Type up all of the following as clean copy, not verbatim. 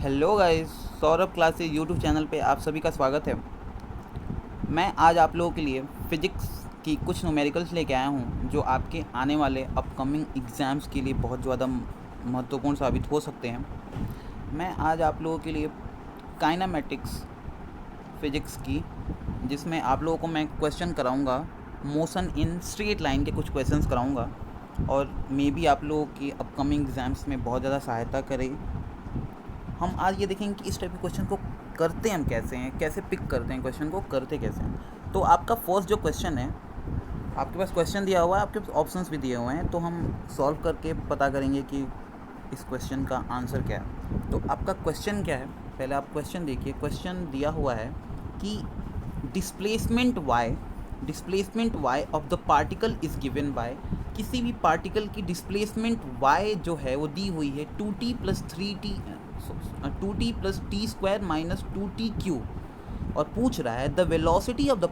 Hello guys, Saurabh classes YouTube channel पे आप सभी का स्वागत है। मैं आज आप लोगों के लिए फ़िज़िक्स की कुछ न्यूमेरिकल्स लेके आया हूँ जो आपके आने वाले अपकमिंग एग्ज़ाम्स के लिए बहुत ज़्यादा महत्वपूर्ण साबित हो सकते हैं। मैं आज आप लोगों के लिए काइनेमेटिक्स फ़िज़िक्स की, जिसमें आप लोगों को मैं क्वेश्चन कराऊँगा, मोशन इन स्ट्रेट लाइन के कुछ क्वेश्चंस कराऊँगा और मे बी आप लोगों की अपकमिंग एग्ज़ाम्स में बहुत ज़्यादा सहायता करे। हम आज ये देखेंगे कि इस टाइप के क्वेश्चन को करते हम कैसे हैं, कैसे पिक करते हैं क्वेश्चन को, करते कैसे हैं। तो आपका फर्स्ट जो क्वेश्चन है, आपके पास क्वेश्चन दिया हुआ है, आपके पास ऑप्शंस भी दिए हुए हैं, तो हम सॉल्व करके पता करेंगे कि इस क्वेश्चन का आंसर क्या है। तो आपका क्वेश्चन क्या है, पहले आप क्वेश्चन देखिए। क्वेश्चन दिया हुआ है कि displacement y of the particle is given by, किसी भी पार्टिकल की डिस्प्लेसमेंट y जो है वो दी हुई है 2t plus 3t 2t plus t square minus 2t cube, और पूछ रहा है the velocity of the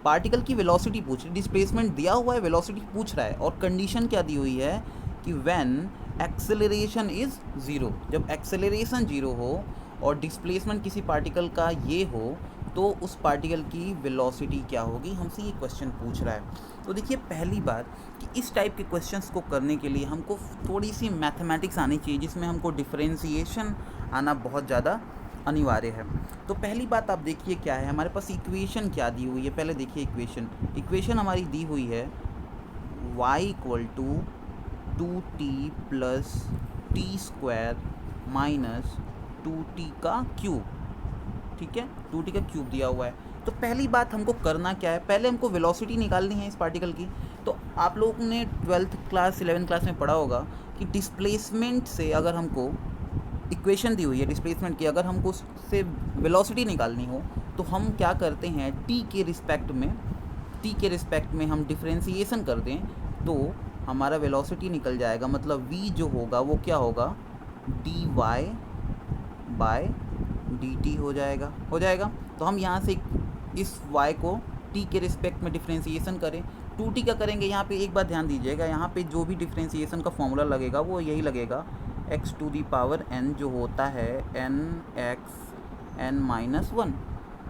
particle की वेलोसिटी पूछ रही है। डिस्प्लेसमेंट दिया हुआ है, वेलोसिटी पूछ रहा है, और कंडीशन क्या दी हुई है कि व्हेन एक्सेलरेशन इज़ ज़ीरो, जब एक्सेलरेशन ज़ीरो हो और डिस्प्लेसमेंट किसी पार्टिकल का ये हो तो उस पार्टिकल की वेलोसिटी क्या होगी, हमसे ये क्वेश्चन पूछ रहा है। तो देखिए, पहली बात कि इस टाइप के क्वेश्चंस को करने के लिए हमको थोड़ी सी मैथमेटिक्स आनी चाहिए, जिसमें हमको डिफरेंशिएशन आना बहुत ज़्यादा अनिवार्य है। तो पहली बात आप देखिए क्या है, हमारे पास इक्वेशन क्या दी हुई है। पहले देखिए इक्वेशन हमारी दी हुई है y equal to 2t plus t square minus 2t का क्यूब। ठीक है, 2t का क्यूब दिया हुआ है। तो पहली बात हमको करना क्या है, पहले हमको वेलोसिटी निकालनी है इस पार्टिकल की। तो आप लोगों ने 12th क्लास 11th क्लास में पढ़ा होगा कि डिस्प्लेसमेंट से अगर हमको इक्वेशन दी हुई है डिस्प्लेसमेंट की, अगर हमको उससे वेलोसिटी निकालनी हो तो हम क्या करते हैं, टी के रिस्पेक्ट में हम डिफ्रेंसीसन कर दें तो हमारा वेलोसिटी निकल जाएगा। मतलब v जो होगा वो क्या होगा, dy बाय dt हो जाएगा। तो हम यहाँ से इस y को t के रिस्पेक्ट में डिफ्रेंसीसन करें, 2t का करेंगे। यहाँ पे एक बात ध्यान दीजिएगा, यहाँ पे जो भी डिफ्रेंसीसन का फॉर्मूला लगेगा वो यही लगेगा, x to the power n जो होता है n x n minus one.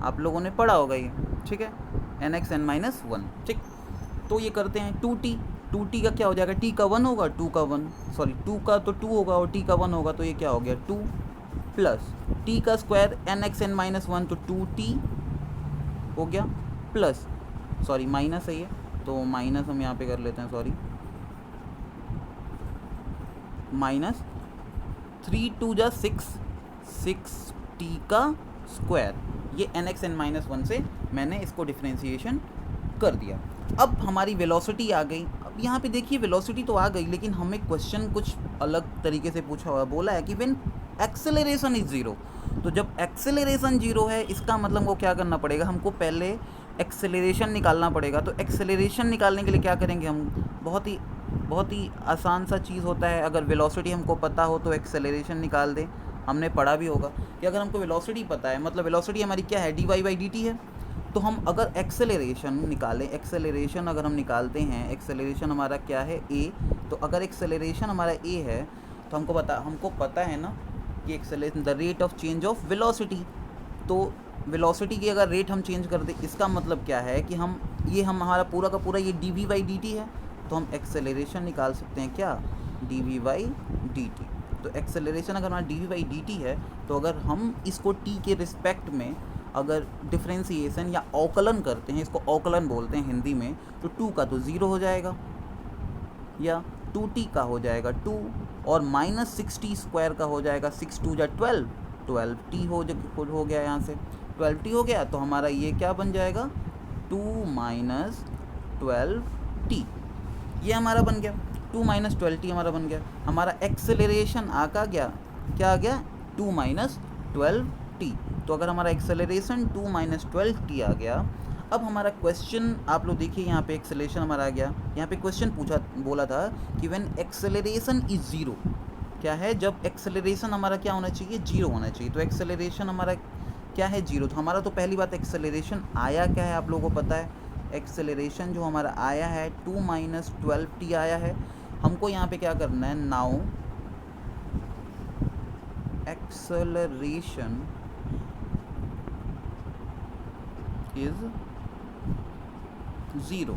आप लोगों ने पढ़ा होगा ये, ठीक है, n x n minus one. ठीक, तो ये करते हैं 2t का क्या हो जाएगा, t का 1 होगा, 2 का 1 सॉरी 2 का तो 2 होगा और t का 1 होगा, तो ये क्या हो गया 2 प्लस t का square n x n minus one, तो 2t हो गया, प्लस सॉरी माइनस है ये, तो माइनस हम यहाँ पे कर लेते हैं, सॉरी माइनस 3 टू जा 6 टी का स्क्वायर, ये n x n minus one से मैंने इसको डिफ्रेंशिएशन कर दिया। अब हमारी वेलोसिटी आ गई। अब यहाँ पे देखिए वेलोसिटी तो आ गई, लेकिन हमें क्वेश्चन कुछ अलग तरीके से पूछा हुआ, बोला है कि व्हेन एक्सेलरेशन इज़ ज़ीरो। तो जब एक्सेलरेशन ज़ीरो है, इसका मतलब वो क्या करना पड़ेगा, हमको पहले एक्सेलरेशन निकालना पड़ेगा। तो एक्सेलरेशन निकालने के लिए क्या करेंगे हम, बहुत ही आसान सा चीज़ होता है। अगर वेलोसिटी हमको पता हो तो एक्सेलरेशन निकाल दें। हमने पढ़ा भी होगा कि अगर हमको वेलोसिटी पता है, मतलब वेलोसिटी हमारी क्या है, d y by d t है। तो हम अगर एक्सेलरेशन निकालें, एक्सेलरेशन अगर हम निकालते हैं, एक्सेलरेशन हमारा क्या है ए, तो अगर एक्सेलरेशन हमारा ए है तो हमको पता है ना कि acceleration the rate of change of velocity. तो वेलोसिटी की अगर रेट हम चेंज कर दें, इसका मतलब क्या है कि हम हमारा पूरा का पूरा ये d v by d t है, तो हम एक्सेलरेशन निकाल सकते हैं क्या, d v by d t. तो एक्सेलरेशन अगर हमारा d v by d t है, तो अगर हम इसको टी के रिस्पेक्ट में अगर डिफ्रेंसीसन या अवकलन करते हैं, इसको अवकलन बोलते हैं हिंदी में, तो 2 का तो 0 हो जाएगा, या 2t का हो जाएगा 2, और माइनस 6t स्क्वायर का हो जाएगा 6 टू जा 12t हो गया, यहाँ से 12t हो गया। तो हमारा ये क्या बन जाएगा, 2 माइनस 12t, ये हमारा बन गया, 2 माइनस 12t हमारा बन गया। हमारा एक्सेलरेशन क्या आ गया 2 माइनस 12t। तो अगर हमारा एक्सेलरेशन 2 माइनस 12t आ गया, अब हमारा क्वेश्चन आप लोग देखिए, यहाँ पे एक्सेलरेशन हमारा आ गया। यहाँ पे क्वेश्चन बोला था कि व्हेन एक्सेलरेशन इज ज़ीरो, क्या है, जब एक्सेलरेशन हमारा क्या होना चाहिए, 0 होना चाहिए। तो एक्सेलरेशन हमारा क्या है, 0। तो हमारा तो पहली बात एक्सेलरेशन आया क्या है, आप लोगों को पता है, एक्सेलरेशन जो हमारा आया है 2 माइनस 12t आया है। हमको यहाँ पे क्या करना है, नाउ एक्सेलरेशन इज 0।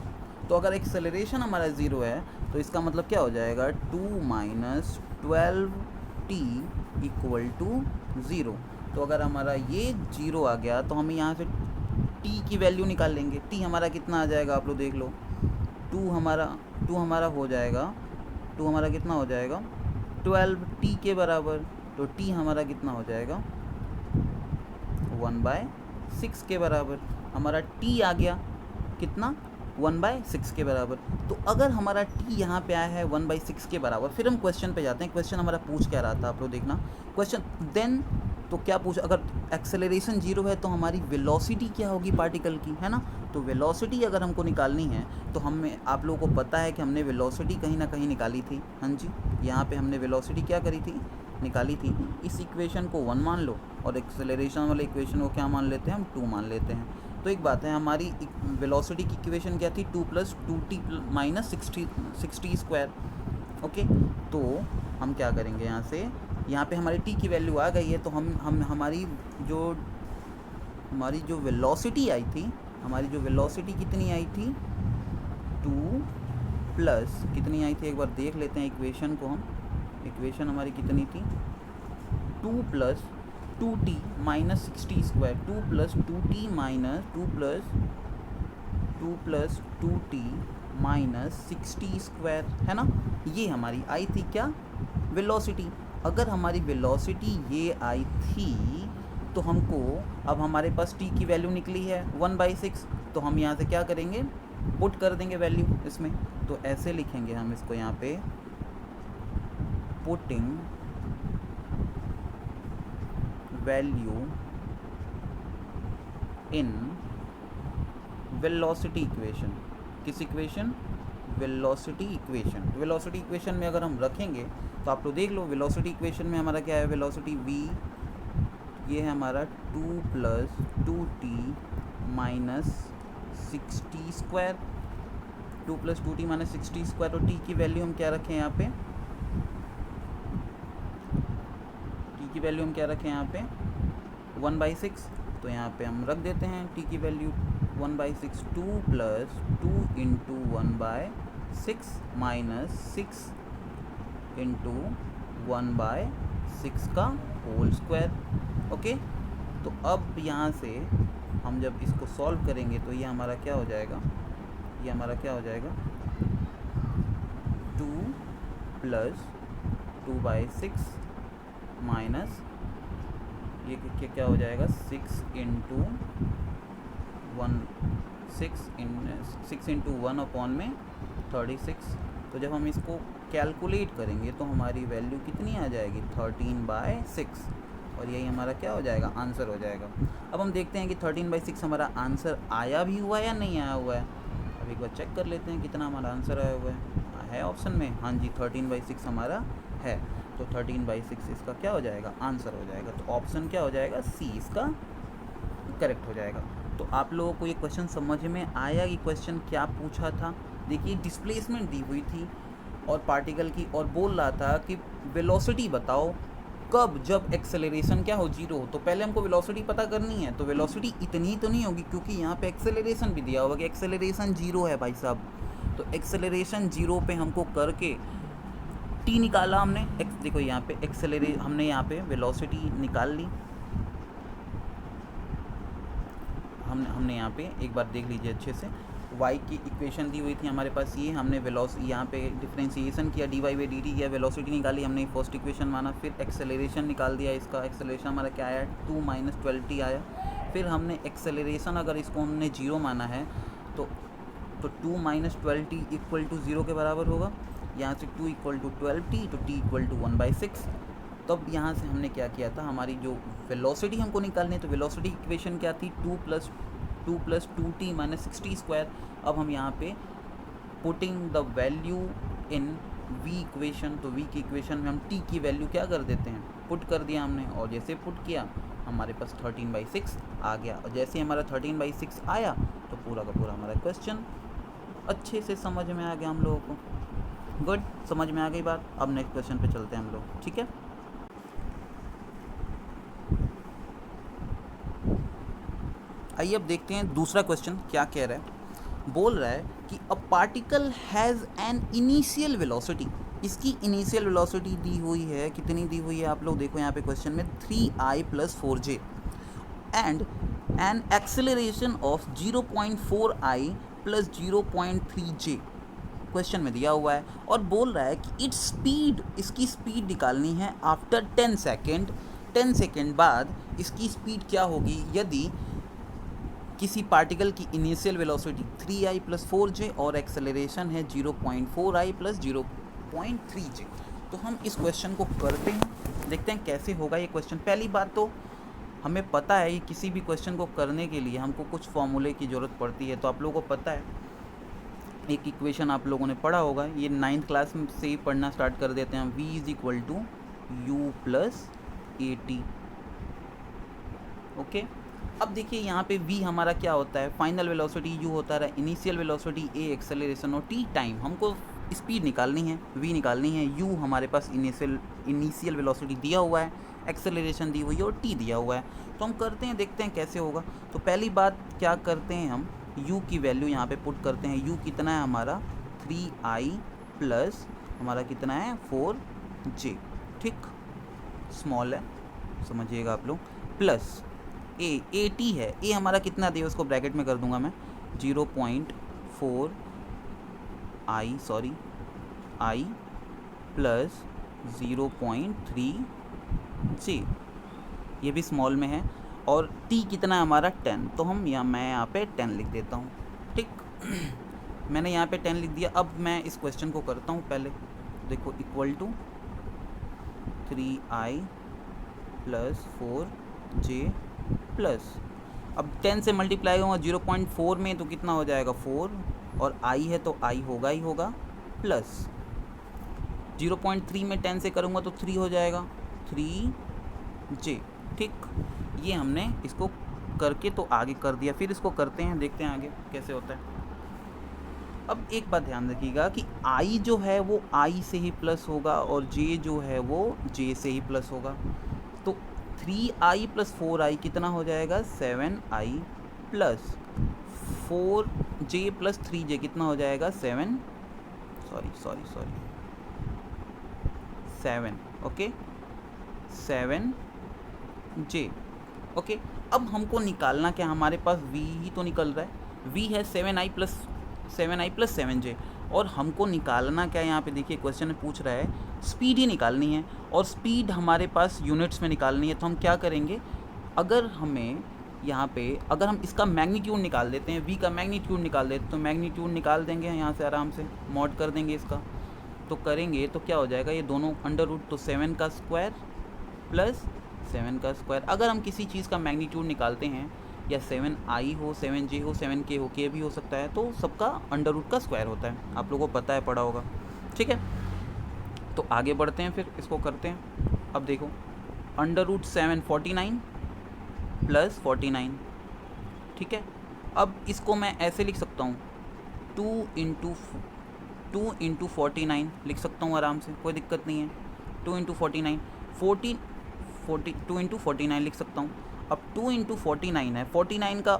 तो अगर एक्सेलरेशन हमारा 0 है तो इसका मतलब क्या हो जाएगा, 2 माइनस 12t इक्वल टू 0। तो अगर हमारा ये 0 आ गया तो हम यहाँ से t की वैल्यू निकाल लेंगे। t हमारा कितना आ जाएगा, आप लोग देख लो। 2 हमारा हो जाएगा, 2 हमारा कितना हो जाएगा, 12t के बराबर। तो t हमारा कितना हो जाएगा, 1/6 के बराबर। हमारा t आ गया कितना, 1/6 के बराबर। तो अगर हमारा t यहाँ पे आया है 1/6 के बराबर, फिर हम क्वेश्चन पे जाते हैं। क्वेश्चन हमारा पूछ क्या रहा था, आप लोग देखना क्वेश्चन। देन तो क्या पूछ, अगर एक्सेलरेशन 0 है तो हमारी वेलोसिटी क्या होगी पार्टिकल की, है ना। तो वेलोसिटी अगर हमको निकालनी है तो हमें, आप लोगों को पता है कि हमने वेलोसिटी कहीं ना कहीं निकाली थी। हाँ जी, यहाँ पे हमने वेलोसिटी क्या करी थी, निकाली थी। इस इक्वेशन को 1 मान लो और एक्सेलरेशन वाले इक्वेशन को क्या मान लेते हैं, हम 2 मान लेते हैं। तो एक बात है, हमारी वेलोसिटी की इक्वेशन क्या थी, 2 + 2t - 60 स्क्वायर। ओके, तो हम क्या करेंगे, यहाँ से, यहाँ पे हमारी t की वैल्यू आ गई है। तो हम हमारी जो वेलोसिटी आई थी, हमारी जो वेलोसिटी कितनी आई थी, 2 प्लस कितनी आई थी, एक बार देख लेते हैं इक्वेशन को हम। इक्वेशन हमारी कितनी थी, 2 + 2t - 60 square. 2 + 2t - 2 + 2t - 60 square, है ना। ये हमारी आई थी क्या, वेलोसिटी। अगर हमारी वेलोसिटी ये आई थी तो हमको, अब हमारे पास t की वैल्यू निकली है 1/6। तो हम यहाँ से क्या करेंगे, पुट कर देंगे वैल्यू इसमें। तो ऐसे लिखेंगे हम इसको यहाँ पे, putting value in velocity equation. किस equation, velocity equation. Velocity equation में अगर हम रखेंगे तो आप लोग देख लो, वेलोसिटी इक्वेशन में हमारा क्या है, वेलोसिटी v, ये है हमारा 2 + 2t - 60 स्क्वायर। 2 + 2t - 60 square. और t की वैल्यू हम क्या रखें यहाँ पे, t की वैल्यू हम क्या रखें यहाँ पे, 1/6। तो यहाँ पे हम रख देते हैं t की वैल्यू 1/6। 2 + 2 × 1/6 - 6 × 1/6 का होल स्क्वायर। ओके, तो अब यहाँ से हम जब इसको सॉल्व करेंगे तो ये हमारा क्या हो जाएगा, ये हमारा क्या हो जाएगा, 2 + 2/6 माइनस ये क्या हो जाएगा, 6 × 1/36। तो जब हम इसको कैलकुलेट करेंगे तो हमारी वैल्यू कितनी आ जाएगी, 13/6। और यही हमारा क्या हो जाएगा, आंसर हो जाएगा। अब हम देखते हैं कि 13/6 हमारा आंसर आया भी हुआ है या नहीं आया हुआ है। अब एक बार चेक कर लेते हैं कितना हमारा आंसर आया हुआ है ऑप्शन में। हाँ जी, 13/6 हमारा है। तो 13/6 इसका क्या हो जाएगा, आंसर हो जाएगा। तो ऑप्शन क्या हो जाएगा, सी इसका करेक्ट हो जाएगा। तो आप लोगों को ये क्वेश्चन समझ में आया कि क्वेश्चन क्या पूछा था। देखिए, डिस्प्लेसमेंट दी हुई थी और पार्टिकल की, और बोल रहा था कि वेलोसिटी बताओ कब, जब एक्सेलरेशन क्या हो, 0 हो। तो पहले हमको वेलोसिटी पता करनी है। तो वेलोसिटी इतनी तो नहीं होगी क्योंकि यहाँ पे एक्सेलरेशन भी दिया होगा कि एक्सेलरेशन 0 है भाई साहब। तो एक्सेलरेशन 0 पे हमको करके t निकाला हमने। देखो यहाँ पे हमने यहाँ पे वेलोसिटी निकाल ली। हमने यहाँ पे एक बार देख लीजिए अच्छे से, y की इक्वेशन दी हुई थी हमारे पास, ये हमने वेलोसिटी यहाँ पे डिफरेंशिएशन किया, dy/dt किया, वेलोसिटी निकाली हमने, फर्स्ट इक्वेशन माना। फिर एक्सेलरेशन निकाल दिया, इसका एक्सेलरेशन हमारा क्या आया, 2 - 12t आया। फिर हमने एक्सेलरेशन, अगर इसको हमने 0 माना है तो 2 - 12t = 0 के बराबर होगा। यहाँ से 2 = 12t, तो t = 1/6। तब यहाँ से हमने क्या किया था, हमारी जो वेलोसिटी हमको निकालनी है, तो वेलोसिटी इक्वेशन क्या थी, 2 + 2t - 60 स्क्वायर। अब हम यहाँ पे putting the value in v equation, तो v की इक्वेशन में हम t की वैल्यू क्या कर देते हैं, पुट कर दिया हमने। और जैसे पुट किया हमारे पास 13/6 आ गया। और जैसे हमारा 13/6 आया तो पूरा का पूरा हमारा क्वेश्चन अच्छे से समझ में आ गया हम लोगों को। गुड, समझ में आ गई बात। अब नेक्स्ट क्वेश्चन पे चलते हैं हम लोग, ठीक है। आइए अब देखते हैं दूसरा क्वेश्चन क्या कह रहा है। बोल रहा है कि a particle has an initial velocity, इसकी इनिशियल वेलोसिटी दी हुई है, कितनी दी हुई है आप लोग देखो यहाँ पे क्वेश्चन में 3i + 4j and an acceleration of 0.4i + 0.3j question में दिया हुआ है और बोल रहा है कि इट्स स्पीड, इसकी स्पीड निकालनी है आफ्टर 10 सेकेंड। 10 सेकेंड बाद इसकी स्पीड क्या होगी यदि किसी पार्टिकल की इनिशियल वेलोसिटी 3i + 4j और एक्सेलरेशन है 0.4i + 0.3j। तो हम इस क्वेश्चन को करते हैं, देखते हैं कैसे होगा ये क्वेश्चन। पहली बात तो हमें पता है कि किसी भी क्वेश्चन को करने के लिए हमको कुछ फॉर्मूले की ज़रूरत पड़ती है। तो आप लोगों को पता है, एक इक्वेशन आप लोगों ने पढ़ा होगा, ये 9th क्लास से ही पढ़ना स्टार्ट कर देते हैं। v = u + at। ओके, अब देखिए यहाँ पे v हमारा क्या होता है, फाइनल वेलोसिटी u होता है, इनिशियल वेलोसिटी a एक्सेलरेशन और t टाइम। हमको स्पीड निकालनी है, v निकालनी है, u हमारे पास इनिशियल वेलोसिटी दिया हुआ है, एक्सेलरेशन दी हुई है और t दिया हुआ है। तो हम करते हैं, देखते हैं कैसे होगा। तो पहली बात क्या करते हैं, हम u की वैल्यू यहाँ पे पुट करते हैं। u कितना है हमारा 3i प्लस हमारा कितना है 4j, ठीक, स्मॉल है समझिएगा आप लोग, प्लस a t है, a हमारा कितना दिया उसको ब्रैकेट में कर दूंगा मैं 0.4 i प्लस 0.3 j, ये भी स्मॉल में है, और t कितना है हमारा 10। तो मैं यहाँ पे 10 लिख देता हूँ, ठीक। मैंने यहाँ पे 10 लिख दिया। अब मैं इस क्वेश्चन को करता हूँ। पहले देखो equal to 3i + 4j plus, अब 10 से मल्टीप्लाई होगा 0.4 में तो कितना हो जाएगा 4, और i है तो i होगा ही होगा, प्लस 0.3 में 10 से करूँगा तो 3 हो जाएगा 3j, ठीक। ये हमने इसको करके तो आगे कर दिया, फिर इसको करते हैं, देखते हैं आगे कैसे होता है। अब एक बात ध्यान रखिएगा कि i जो है वो i से ही प्लस होगा और j जो है वो j से ही प्लस होगा। तो 3i + 4i कितना हो जाएगा 7i प्लस 4j + 3j कितना हो जाएगा 7, ओके 7j, ओके। अब हमको निकालना क्या, हमारे पास v ही तो निकल रहा है, v है 7i + 7j, और हमको निकालना क्या, यहाँ पे देखिए क्वेश्चन में पूछ रहा है स्पीड ही निकालनी है, और स्पीड हमारे पास यूनिट्स में निकालनी है। तो हम क्या करेंगे, अगर हमें यहाँ पे अगर हम इसका मैग्नीट्यूड निकाल देते हैं, v का मैग्नीट्यूड निकाल देते तो मैग्नीट्यूड निकाल देंगे यहाँ से, आराम से मॉड कर देंगे इसका। तो करेंगे तो क्या हो जाएगा, ये दोनों √ तो 7 का स्क्वायर प्लस 7 का स्क्वायर। अगर हम किसी चीज़ का मैग्नीट्यूड निकालते हैं, या 7i हो, 7j हो, 7k हो, k भी हो सकता है, तो सबका √ का स्क्वायर होता है, आप लोगों को पता है, पढ़ा होगा, ठीक है। तो आगे बढ़ते हैं, फिर इसको करते हैं। अब देखो √7 49 प्लस 49, ठीक है। अब इसको मैं ऐसे लिख सकता हूँ 2 × 49 लिख सकता हूँ आराम से, कोई दिक्कत नहीं है। 2 × 49 2 × 49 लिख सकता हूँ। अब 2 × 49 है, 49 का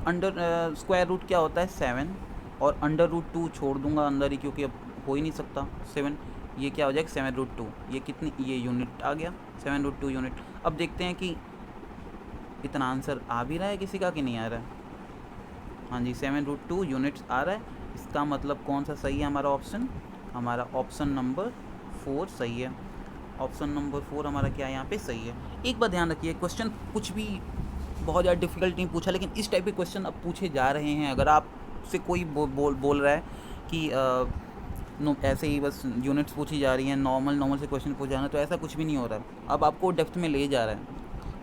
स्क्वायर रूट क्या होता है 7, और √2 छोड़ दूंगा अंदर ही, क्योंकि अब हो ही नहीं सकता 7, ये क्या हो जाएगा 7√2, ये कितनी, ये यूनिट आ गया 7√2 यूनिट। अब देखते हैं कि इतना आंसर आ भी रहा है किसी का कि नहीं आ रहा है। हाँ जी 7√2 यूनिट्स आ रहा है, इसका मतलब कौन सा सही है हमारा ऑप्शन, हमारा ऑप्शन नंबर 4 सही है। ऑप्शन नंबर 4 हमारा क्या है यहाँ पे सही है। एक बात ध्यान रखिए, क्वेश्चन कुछ भी बहुत ज़्यादा डिफिकल्ट नहीं पूछा, लेकिन इस टाइप के क्वेश्चन अब पूछे जा रहे हैं। अगर आपसे कोई बोल रहा है कि ऐसे ही बस यूनिट्स पूछी जा रही हैं, नॉर्मल से क्वेश्चन पूछा जा रहा है, तो ऐसा कुछ भी नहीं हो रहा है। अब आपको डेप्थ में ले जा रहा है,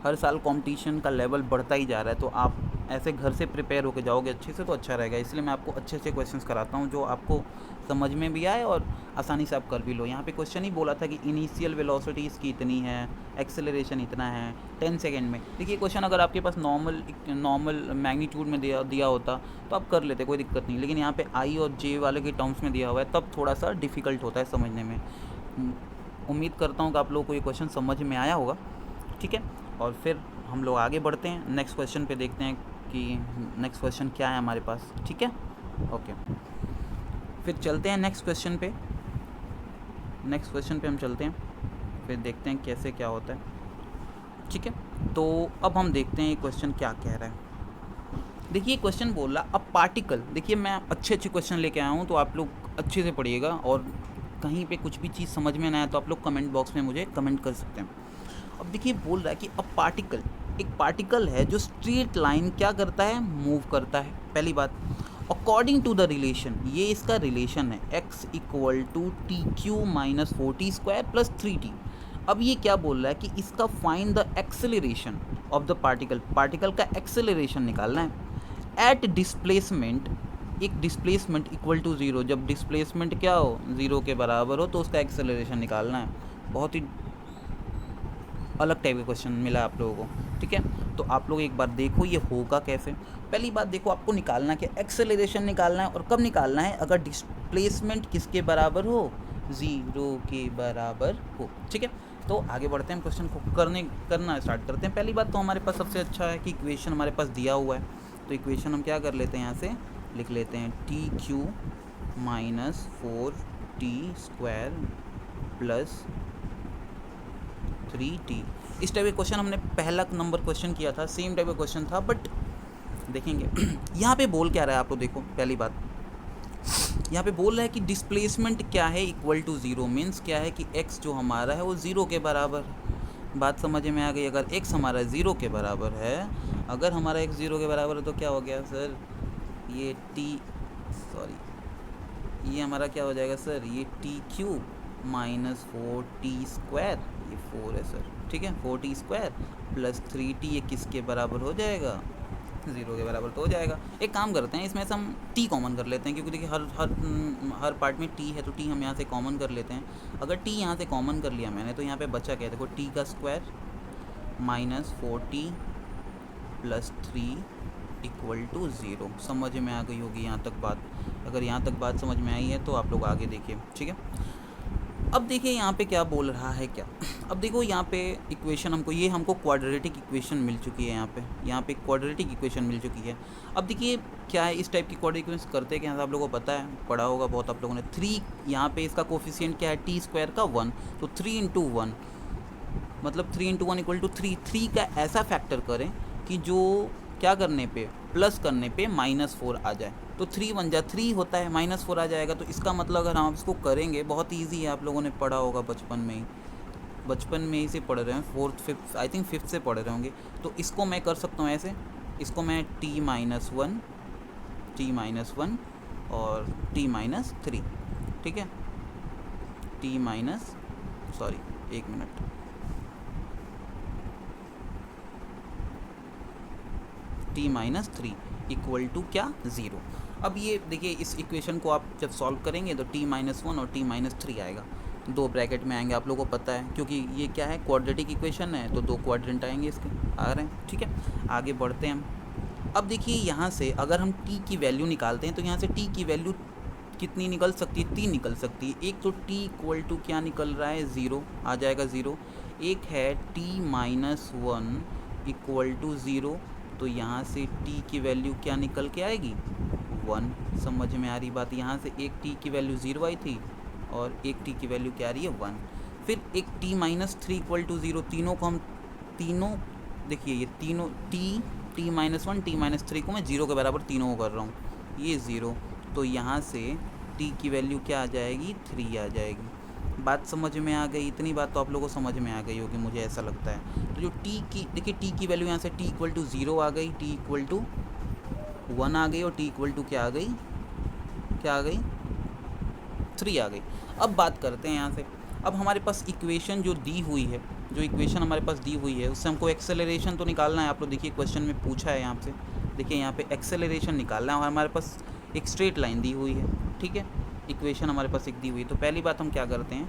हर साल कंपटीशन का लेवल बढ़ता ही जा रहा है, तो आप ऐसे घर से प्रिपेयर होकर जाओगे अच्छे से तो अच्छा रहेगा। इसलिए मैं आपको अच्छे से क्वेश्चंस कराता हूँ जो आपको समझ में भी आए और आसानी से आप कर भी लो। यहाँ पे क्वेश्चन ही बोला था कि इनिशियल वेलोसिटी इसकी इतनी है, एक्सेलरेशन इतना है 10 सेकेंड में। देखिए क्वेश्चन अगर आपके पास नॉर्मल मैग्नीट्यूड में दिया होता तो आप कर लेते, कोई दिक्कत नहीं, लेकिन यहाँ पे आई और जे वाले के टर्म्स में दिया हुआ है, तब थोड़ा सा डिफ़िकल्ट होता है समझने में। उम्मीद करता हूँ कि आप लोगों को ये क्वेश्चन समझ में आया होगा, ठीक है। और फिर हम लोग आगे बढ़ते हैं, नेक्स्ट क्वेश्चन पे देखते हैं कि नेक्स्ट क्वेश्चन क्या है हमारे पास, ठीक है। ओके, फिर चलते हैं नेक्स्ट क्वेश्चन पे। नेक्स्ट क्वेश्चन पे हम चलते हैं, फिर देखते हैं कैसे क्या होता है, ठीक है। तो अब हम देखते हैं ये क्वेश्चन क्या कह रहा है। देखिए क्वेश्चन बोल रहा अब पार्टिकल, देखिए मैं अच्छे क्वेश्चन लेके आया हूँ, तो आप लोग अच्छे से पढ़िएगा, और कहीं पे कुछ भी चीज़ समझ में ना आए तो आप लोग कमेंट बॉक्स में मुझे कमेंट कर सकते हैं। अब देखिए बोल रहा है कि अब पार्टिकल, एक पार्टिकल है जो स्ट्रेट लाइन क्या करता है, मूव करता है। पहली बात, अकॉर्डिंग टू द रिलेशन, ये इसका रिलेशन है x equal to t cube minus 4t square plus 3t। अब ये क्या बोल रहा है कि इसका find the acceleration of the particle, particle का एक्सेलरेशन निकालना है एट डिस्प्लेसमेंट, एक डिस्प्लेसमेंट इक्वल टू ज़ीरो, जब डिस्प्लेसमेंट क्या हो, ज़ीरो के बराबर हो, तो उसका एक्सेलरेशन निकालना है। बहुत ही अलग टाइप का क्वेश्चन मिला आप लोगों को, ठीक है। तो आप लोग एक बार देखो ये होगा कैसे। पहली बात देखो, आपको निकालना क्या, एक्सेलरेशन निकालना है, और कब निकालना है, अगर डिस्प्लेसमेंट किसके बराबर हो, ज़ीरो के बराबर हो, ठीक है। तो आगे बढ़ते हैं, क्वेश्चन को करना स्टार्ट करते हैं। पहली बात तो हमारे पास सबसे अच्छा है कि इक्वेशन हमारे पास दिया हुआ है, तो इक्वेशन हम क्या कर लेते हैं, यहाँ से लिख लेते हैं T cube minus 4t square plus 3t। इस टाइप का क्वेश्चन हमने पहला नंबर क्वेश्चन किया था, सेम टाइप का क्वेश्चन था, बट देखेंगे यहाँ पे बोल क्या रहा है, आप लोग देखो। पहली बात यहाँ पे बोल रहा है कि डिस्प्लेसमेंट क्या है, इक्वल टू ज़ीरो, मीन्स क्या है कि x जो हमारा है वो ज़ीरो के बराबर है। बात समझ में आ गई। अगर x हमारा ज़ीरो के बराबर है, अगर हमारा x ज़ीरो के बराबर है, तो क्या हो गया सर, ये ये हमारा क्या हो जाएगा सर, ये T cube minus 4t square, ये 4 है सर, ठीक है, 4t स्क्वायर प्लस 3t, ये किसके बराबर हो जाएगा, ज़ीरो के बराबर तो हो जाएगा। एक काम करते हैं, इसमें से हम t कॉमन कर लेते हैं, क्योंकि देखिए हर पार्ट में t है, तो t हम यहाँ से कॉमन कर लेते हैं। अगर t यहाँ से कॉमन कर लिया मैंने, तो यहाँ पे बचा क्या, देखो t का square minus 4t plus 3 equal to zero. समझ में आ गई होगी यहाँ तक बात। अगर यहाँ तक बात समझ में आई है तो आप लोग आगे देखिए, ठीक है। अब देखिए यहाँ पे क्या बोल रहा है, क्या, अब देखो यहाँ पे इक्वेशन हमको क्वाड्रेटिक इक्वेशन मिल चुकी है। यहाँ पे क्वाड्रेटिक इक्वेशन मिल चुकी है। अब देखिए क्या है, इस टाइप की क्वाड्रेटिक इक्वेशन करते क्या है, आप लोगों को पता है, पढ़ा होगा बहुत आप लोगों ने। 3 यहाँ पे इसका कोफिशिएंट क्या है, टी स्क्वायर का 1, तो 3 इंटू 1 मतलब 3 इंटू 1 इक्वल टू 3। 3 का ऐसा फैक्टर करें कि जो क्या करने पे, प्लस करने पे -4 आ जाए, तो 3 बन जा 3 होता है, -4 आ जाएगा। तो इसका मतलब अगर हम इसको करेंगे, बहुत ईजी है, आप लोगों ने पढ़ा होगा बचपन में ही से पढ़ रहे हैं, 4th 5th I think 5th से पढ़ रहे होंगे। तो इसको मैं कर सकता हूँ ऐसे, इसको मैं t-1 और t-3, ठीक है, एक मिनट, t-3 इक्वल टू क्या, ज़ीरो। अब ये देखिए, इस इक्वेशन को आप जब सॉल्व करेंगे तो t-1 और t-3 आएगा, दो ब्रैकेट में आएंगे, आप लोगों को पता है, क्योंकि ये क्या है, क्वाड्रेटिक इक्वेशन है, तो दो क्वाड्रेंट आएंगे इसके, आ रहे हैं, ठीक है। आगे बढ़ते हैं हम। अब देखिए यहाँ से अगर हम t की वैल्यू निकालते हैं, तो यहाँ से t की वैल्यू कितनी निकल सकती है, 3 निकल सकती है। एक तो t इक्वल टू क्या निकल रहा है, ज़ीरो आ जाएगा, ज़ीरो। एक है t-1 इक्वल टू ज़ीरो, तो यहाँ से t की वैल्यू क्या निकल के आएगी, 1। समझ में आ रही बात। यहाँ से एक t की वैल्यू 0 आई थी, और एक t की वैल्यू क्या आ रही है, 1। फिर एक t-3 इक्वल टू 0, तीनों को हम देखिए ये तीनों t-1 t-3 को मैं 0 के बराबर तीनों को कर रहा हूँ, ये 0, तो यहाँ से t की वैल्यू क्या आ जाएगी, 3 आ जाएगी। बात समझ में आ गई, इतनी बात तो आप लोगों को समझ में आ गई होगी, मुझे ऐसा लगता है। तो जो t की, देखिए t की वैल्यू यहाँ से t इक्वल टू 0 आ गई, t इक्वल टू 1 आ गई, और t इक्वल टू क्या आ गई, 3 आ गई। अब बात करते हैं यहाँ से, अब हमारे पास इक्वेशन जो दी हुई है, उससे हमको एक्सेलरेशन तो निकालना है। आप लोग देखिए क्वेश्चन में पूछा है यहाँ से, देखिए यहाँ पे एक्सेलरेशन निकालना है, और हमारे पास एक स्ट्रेट लाइन दी हुई है, ठीक है, इक्वेशन हमारे पास एक दी हुई है। तो पहली बात हम क्या करते हैं,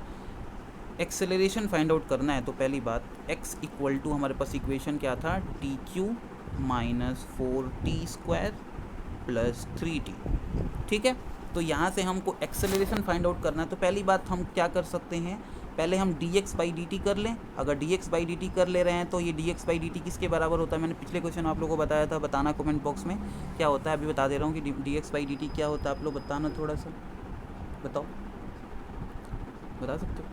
एक्सेलरेशन फाइंड आउट करना है। तो पहली बात x इक्वल टू, हमारे पास इक्वेशन क्या था, T cube minus 4t square plus 3t, ठीक है। तो यहाँ से हमको एक्सेलरेशन फाइंड आउट करना है। तो पहली बात हम क्या कर सकते हैं, पहले हम dx/dt कर लें। अगर dx/dt कर ले रहे हैं तो ये dx/dt किसके बराबर होता है, मैंने पिछले क्वेश्चन आप लोगों को बताया था, बताना कमेंट बॉक्स में क्या होता है। अभी बता दे रहा हूँ कि dx/dt क्या होता है, आप लोग बताना, थोड़ा सा बताओ, बता सकते हो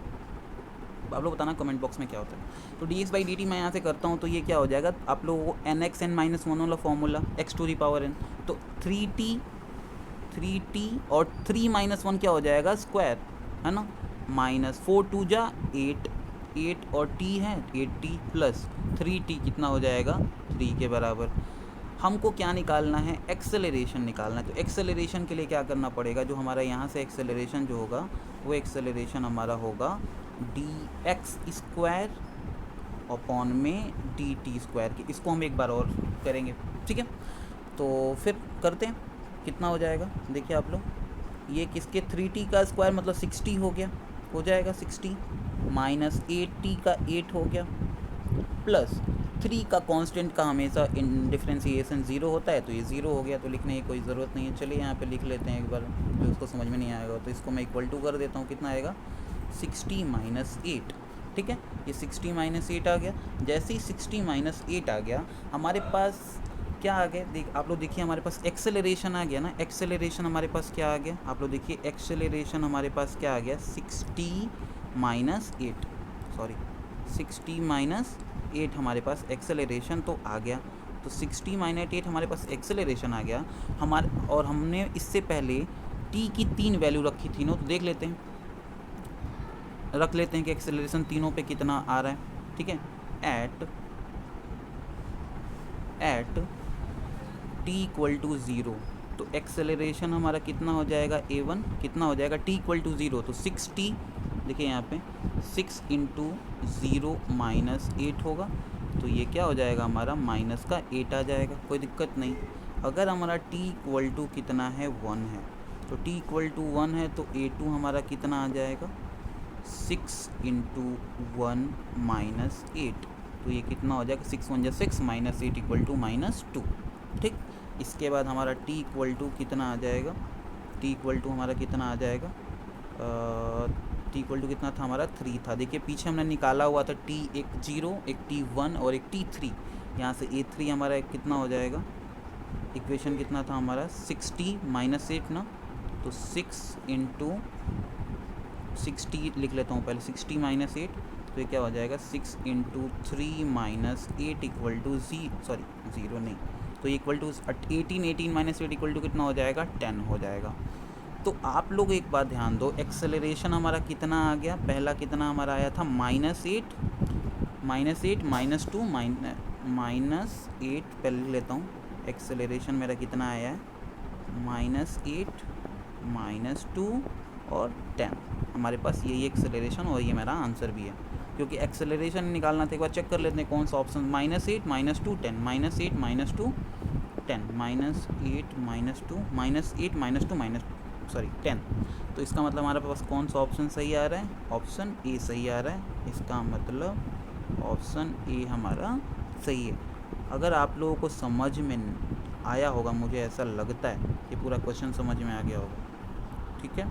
आप लोग, बताना कमेंट बॉक्स में क्या होता है। तो dx/dt मैं यहाँ से करता हूँ तो ये क्या हो जाएगा, आप लोगों को nxn-1 वाला फॉर्मूला x⁴n, तो 3t और 3 - 1 क्या हो जाएगा, स्क्वायर, है ना, -4 2 जा 8, 8 और t है 8t प्लस 3t कितना हो जाएगा, 3 के बराबर। हमको क्या निकालना है, एक्सेलरेशन निकालना है। तो एक्सेलरेशन के लिए क्या करना पड़ेगा, जो हमारा यहाँ से एक्सेलरेशन जो होगा वो एक्सेलरेशन हमारा होगा dx² अपॉन में dt² की। इसको हम एक बार और करेंगे, ठीक है। तो फिर करते हैं, कितना हो जाएगा, देखिए आप लोग, ये किसके 3t का स्क्वायर मतलब 60 हो गया, हो जाएगा 60 माइनस 8t का 8 हो गया, प्लस 3 का कांस्टेंट का हमेशा डिफरेंशिएशन 0 होता है, तो ये 0 हो गया, तो लिखने की कोई ज़रूरत नहीं है। चलिए यहाँ पे लिख लेते हैं एक बार, जो उसको समझ में नहीं आएगा तो इसको मैं इक्वल टू कर देता हूँ, कितना आएगा 60 - 8, ठीक है। ये 60 - 8 आ गया। जैसे ही 60 - 8 आ गया, हमारे पास क्या आ गया, आप लोग देखिए, हमारे पास एक्सेलरेशन आ गया ना, एक्सेलरेशन हमारे पास क्या आ गया, आप लोग देखिए, एक्सेलरेशन हमारे पास क्या आ गया, 60 - 8, सॉरी 60 - 8 हमारे पास एक्सेलरेशन तो आ गया। तो 60 - 8 हमारे पास एक्सेलरेशन आ गया हमारे, और हमने इससे पहले t की 3 वैल्यू रखी थी ना, तो देख लेते हैं, रख लेते हैं कि एक्सेलरेशन तीनों पे कितना आ रहा है, ठीक है। एट t = 0, तो एक्सेलरेशन हमारा कितना हो जाएगा, a1 कितना हो जाएगा, t = 0, तो 6t, देखिए यहाँ पे 6 × 0 - 8 होगा, तो ये क्या हो जाएगा, हमारा माइनस का 8 आ जाएगा, कोई दिक्कत नहीं। अगर हमारा t = कितना है, 1 है, तो t = 1 है, तो a2 हमारा कितना आ जाएगा, 6 × 1 - 8, तो ये कितना हो जाएगा, 6 × 1 = 6 - 8 = -2, ठीक। इसके बाद हमारा t = कितना आ जाएगा, t = हमारा कितना आ जाएगा, t = कितना था हमारा, 3 था। देखिए पीछे हमने निकाला हुआ था t, एक 0, एक t1 और एक t3, यहाँ से a3 हमारा कितना हो जाएगा, इक्वेशन कितना था हमारा, 6t - 8 ना, तो 6 × 60 लिख लेता हूँ पहले, 60 - 8, तो ये क्या हो जाएगा, 6 × 3 - 8 = 0 नहीं, तो इक्वल टू 18 - 8 = कितना हो जाएगा, 10 हो जाएगा। तो आप लोग एक बात ध्यान दो, एक्सेलरेशन हमारा कितना आ गया, पहला कितना हमारा आया था, -8 -2 -8, पहले लिख लेता हूँ, एक्सेलरेशन मेरा कितना आया है, -8 -2 और 10, हमारे पास यही एक्सेलरेशन और ये मेरा आंसर भी है। क्योंकि एक्सेलरेशन निकालना था, एक बार चेक कर लेते हैं कौन सा ऑप्शन, -8 - 2 10, -8 - 2 10, -8 - 2 -8 - 2 10, तो इसका मतलब हमारे पास कौन सा ऑप्शन सही आ रहा है, ऑप्शन ए सही आ रहा है। इसका मतलब ऑप्शन ए हमारा सही है। अगर आप लोगों को समझ में आया होगा, मुझे ऐसा लगता है कि पूरा क्वेश्चन समझ में आ गया होगा, ठीक है।